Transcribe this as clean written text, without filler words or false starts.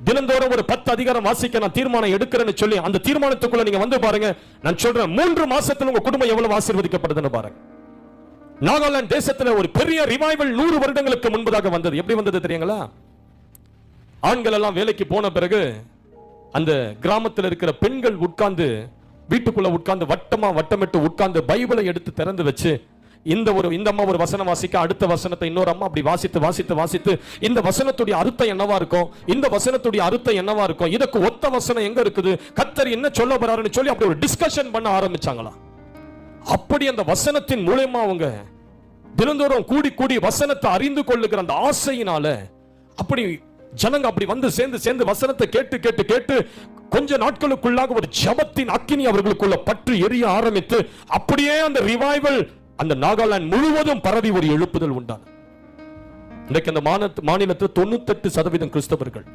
தினந்தோறும் ஒரு 10 அதிகாரம் வாசிக்க நான் தீர்மானம் எடுக்கிறேன்னு சொல்லி அந்த தீர்மானத்துக்குள்ள நீங்க வந்து பாருங்க. நான் சொல்றேன் 3 மாசத்துல உங்க குடும்பம் எவ்வளவு ஆசீர்வதிக்கப்படுதுன்னு பாருங்க. நாகாலாந்து தேசத்துல ஒரு பெரிய ரிவைவல் 100 வருடங்களுக்கு முன்பதாக வந்தது. எப்படி வந்தது தெரியுங்களா? ஆண்கள் எல்லாம் வேலைக்கு போன பிறகு அந்த கிராமத்தில் இருக்கிற பெண்கள் உட்கார்ந்து வீட்டுக்குள்ள உட்கார்ந்து வட்டமிட்டு உட்கார்ந்து பைபிளை எடுத்து திறந்து வச்சு இந்த அம்மா ஒரு வசனம் வாசிக்க அடுத்த வசனத்தை இன்னொரு அம்மா அப்படி வாசித்து இந்த வசனத்துடைய அர்த்தம் என்னவா இருக்கும், இந்த வசனத்துடைய அர்த்தம் என்னவா இருக்கும், இதுக்கு ஒத்த வசனம் எங்க இருக்குது, கர்த்தர் என்ன சொல்ல போறாருன்னு சொல்லி அப்படி ஒரு டிஸ்கஷன் பண்ண ஆரம்பிச்சாங்களாம். அப்படி அந்த வசனத்தின் மூலமா அவங்க தினந்தோறும் கூடி வசனத்தை அறிந்து கொள்ளுகிற அந்த ஆசையினால அப்படி ஜனங்க அப்படி வந்து சேர்ந்து வசனத்தை கேட்டு கொஞ்ச நாட்களுக்குள்ளாக ஒரு ஜெபத்தின் அக்கினி அவர்களுக்குள்ள பற்றி எரிய ஆரம்பித்து அப்படியே அந்த ரிவைவல் அந்த நாகாலாந்து முழுவதும் பரவி ஒரு எழுப்புதல் உண்டான. இன்றைக்கு அந்த மாநிலத்தில் 98% கிறிஸ்தவர்கள்.